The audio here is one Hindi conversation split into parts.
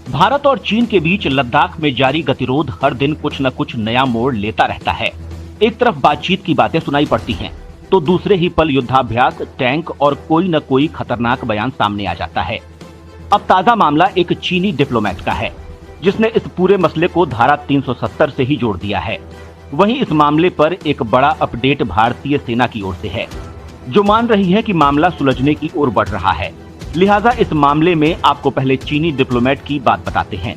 भारत और चीन के बीच लद्दाख में जारी गतिरोध हर दिन कुछ न कुछ नया मोड़ लेता रहता है। एक तरफ बातचीत की बातें सुनाई पड़ती हैं, तो दूसरे ही पल युद्धाभ्यास, टैंक और कोई न कोई खतरनाक बयान सामने आ जाता है। अब ताजा मामला एक चीनी डिप्लोमेट का है, जिसने इस पूरे मसले को धारा 370 से ही जोड़ दिया है। वहीं इस मामले पर एक बड़ा अपडेट भारतीय सेना की ओर से है, जो मान रही है कि मामला सुलझने की ओर बढ़ रहा है। लिहाजा इस मामले में आपको पहले चीनी डिप्लोमेट की बात बताते हैं,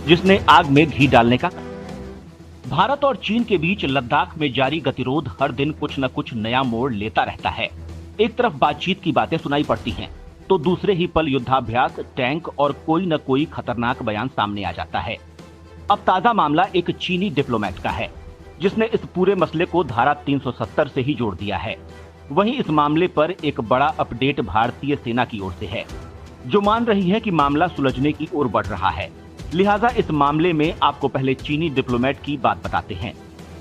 जिसने आग में घी डालने का। भारत और चीन के बीच लद्दाख में जारी गतिरोध हर दिन कुछ न कुछ नया मोड़ लेता रहता है। एक तरफ बातचीत की बातें सुनाई पड़ती हैं, तो दूसरे ही पल युद्धाभ्यास, टैंक और कोई न कोई खतरनाक बयान सामने आ जाता है। अब ताजा मामला एक चीनी डिप्लोमेट का है, जिसने इस पूरे मसले को धारा 370 से ही जोड़ दिया है। वहीं इस मामले पर एक बड़ा अपडेट भारतीय सेना की ओर से है, जो मान रही है कि मामला सुलझने की ओर बढ़ रहा है। लिहाजा इस मामले में आपको पहले चीनी डिप्लोमेट की बात बताते हैं,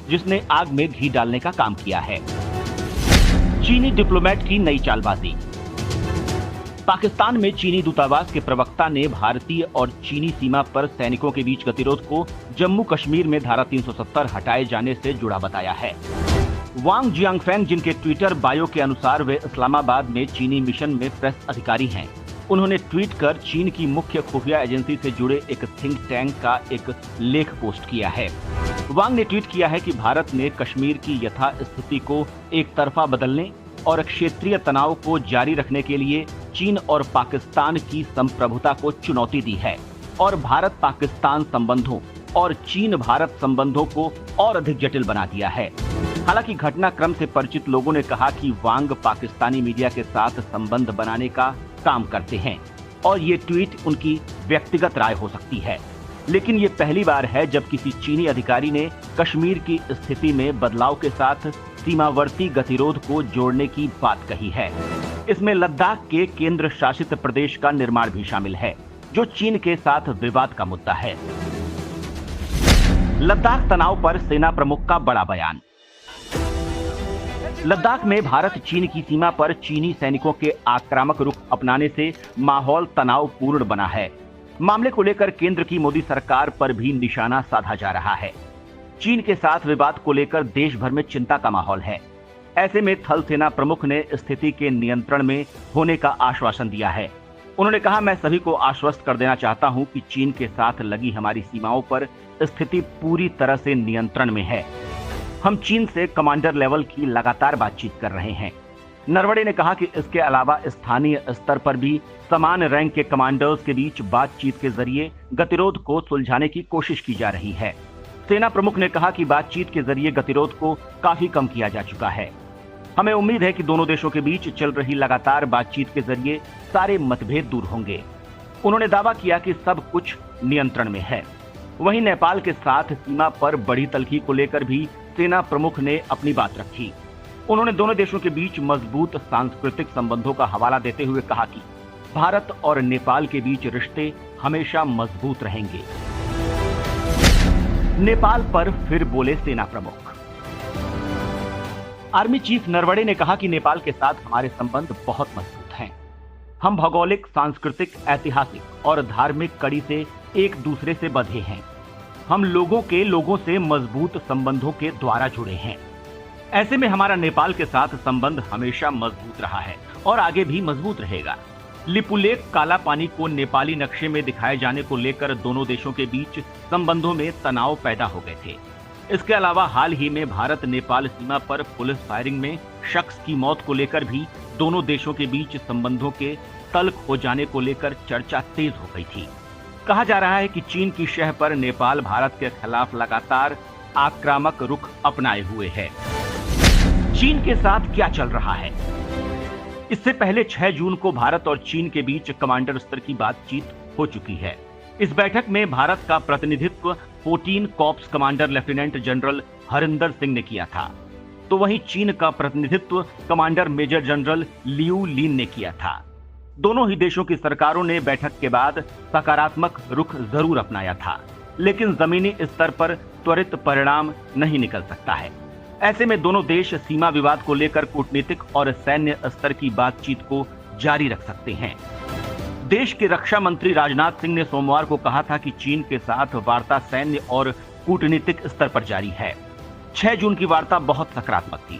जिसने आग में घी डालने का काम किया है। चीनी डिप्लोमेट की नई चालबाजी। पाकिस्तान में चीनी दूतावास के प्रवक्ता ने भारतीय और चीनी सीमा पर सैनिकों के बीच गतिरोध को जम्मू कश्मीर में धारा 370 हटाए जाने से जुड़ा बताया है। वांग जियांगफेंग, जिनके ट्विटर बायो के अनुसार वे इस्लामाबाद में चीनी मिशन में प्रेस अधिकारी हैं, उन्होंने ट्वीट कर चीन की मुख्य खुफिया एजेंसी से जुड़े एक थिंक टैंक का एक लेख पोस्ट किया है। वांग ने ट्वीट किया है कि भारत ने कश्मीर की यथास्थिति को एक तरफा बदलने और क्षेत्रीय तनाव को जारी रखने के लिए चीन और पाकिस्तान की संप्रभुता को चुनौती दी है और भारत पाकिस्तान संबंधों और चीन भारत संबंधों को और अधिक जटिल बना दिया है। हालांकि घटनाक्रम से परिचित लोगों ने कहा कि वांग पाकिस्तानी मीडिया के साथ संबंध बनाने का काम करते हैं और ये ट्वीट उनकी व्यक्तिगत राय हो सकती है, लेकिन ये पहली बार है जब किसी चीनी अधिकारी ने कश्मीर की स्थिति में बदलाव के साथ सीमावर्ती गतिरोध को जोड़ने की बात कही है। इसमें लद्दाख के केंद्र शासित प्रदेश का निर्माण भी शामिल है, जो चीन के साथ विवाद का मुद्दा है। लद्दाख तनाव पर सेना प्रमुख का बड़ा बयान। लद्दाख में भारत चीन की सीमा पर चीनी सैनिकों के आक्रामक रुख अपनाने से माहौल तनावपूर्ण बना है। मामले को लेकर केंद्र की मोदी सरकार पर भी निशाना साधा जा रहा है। चीन के साथ विवाद को लेकर देश भर में चिंता का माहौल है। ऐसे में थल सेना प्रमुख ने स्थिति के नियंत्रण में होने का आश्वासन दिया है। उन्होंने कहा, मैं सभी को आश्वस्त कर देना चाहता हूं कि चीन के साथ लगी हमारी सीमाओं पर स्थिति पूरी तरह से नियंत्रण में है। हम चीन से कमांडर लेवल की लगातार बातचीत कर रहे हैं। नरवणे ने कहा कि इसके अलावा स्थानीय स्तर पर भी समान रैंक के कमांडर्स के बीच बातचीत के जरिए गतिरोध को सुलझाने की कोशिश की जा रही है। सेना प्रमुख ने कहा कि बातचीत के जरिए गतिरोध को काफी कम किया जा चुका है। हमें उम्मीद है कि दोनों देशों के बीच चल रही लगातार बातचीत के जरिए सारे मतभेद दूर होंगे। उन्होंने दावा किया कि सब कुछ नियंत्रण में है। वहीं नेपाल के साथ सीमा पर बढ़ी तल्खी को लेकर भी सेना प्रमुख ने अपनी बात रखी। उन्होंने दोनों देशों के बीच मजबूत सांस्कृतिक संबंधों का हवाला देते हुए कहा कि भारत और नेपाल के बीच रिश्ते हमेशा मजबूत रहेंगे। नेपाल पर फिर बोले सेना प्रमुख। आर्मी चीफ नरवणे ने कहा कि नेपाल के साथ हमारे संबंध बहुत मजबूत हैं। हम भौगोलिक, सांस्कृतिक, ऐतिहासिक और धार्मिक कड़ी से एक दूसरे से बंधे हैं। हम लोगों से मजबूत संबंधों के द्वारा जुड़े हैं। ऐसे में हमारा नेपाल के साथ संबंध हमेशा मजबूत रहा है और आगे भी मजबूत रहेगा। लिपुलेख काला पानी को नेपाली नक्शे में दिखाए जाने को लेकर दोनों देशों के बीच संबंधों में तनाव पैदा हो गए थे। इसके अलावा हाल ही में भारत नेपाल सीमा पर पुलिस फायरिंग में शख्स की मौत को लेकर भी दोनों देशों के बीच संबंधों के तल्ख हो जाने को लेकर चर्चा तेज हो गई थी। कहा जा रहा है कि चीन की शह पर नेपाल भारत के खिलाफ लगातार आक्रामक रुख अपनाए हुए है। चीन के साथ क्या चल रहा है? इससे पहले 6 जून को भारत और चीन के बीच कमांडर स्तर की बातचीत हो चुकी है। इस बैठक में भारत का प्रतिनिधित्व 14 corps commander lieutenant general Harinder Singh ने किया था, तो वहीं चीन का प्रतिनिधित्व कमांडर मेजर जनरल लियू लिन ने किया था। दोनों ही देशों की सरकारों ने बैठक के बाद सकारात्मक रुख जरूर अपनाया था, लेकिन जमीनी स्तर पर त्वरित परिणाम नहीं निकल सकता है। ऐसे में दोनों देश सीमा विवाद को लेकर कूटनीतिक और सैन्य स्तर की बातचीत को जारी रख सकते हैं। देश के रक्षा मंत्री राजनाथ सिंह ने सोमवार को कहा था कि चीन के साथ वार्ता सैन्य और कूटनीतिक स्तर पर जारी है। 6 जून की वार्ता बहुत सकारात्मक थी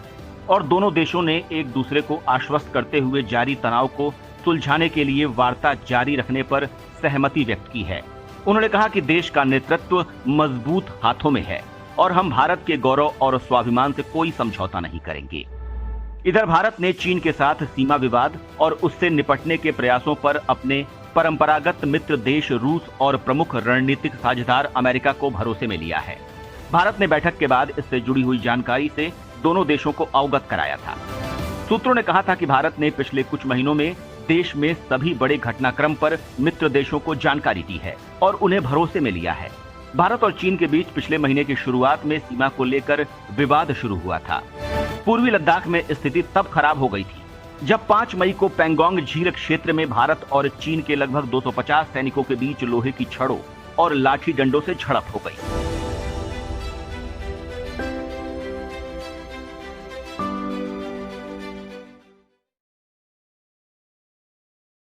और दोनों देशों ने एक दूसरे को आश्वस्त करते हुए जारी तनाव को सुलझाने के लिए वार्ता जारी रखने पर सहमति व्यक्त की है। उन्होंने कहा कि देश का नेतृत्व मजबूत हाथों में है और हम भारत के गौरव और स्वाभिमान से कोई समझौता नहीं करेंगे। इधर भारत ने चीन के साथ सीमा विवाद और उससे निपटने के प्रयासों पर अपने परंपरागत मित्र देश रूस और प्रमुख रणनीतिक साझेदार अमेरिका को भरोसे में लिया है। भारत ने बैठक के बाद इससे जुड़ी हुई जानकारी से दोनों देशों को अवगत कराया था। सूत्रों ने कहा था कि भारत ने पिछले कुछ महीनों में देश में सभी बड़े घटनाक्रम पर मित्र देशों को जानकारी दी है और उन्हें भरोसे में लिया है। भारत और चीन के बीच पिछले महीने की शुरुआत में सीमा को लेकर विवाद शुरू हुआ था। पूर्वी लद्दाख में स्थिति तब खराब हो गई थी जब 5 मई को पैंगोंग झील क्षेत्र में भारत और चीन के लगभग 250 सैनिकों के बीच लोहे की छड़ों और लाठी डंडों से झड़प हो गई।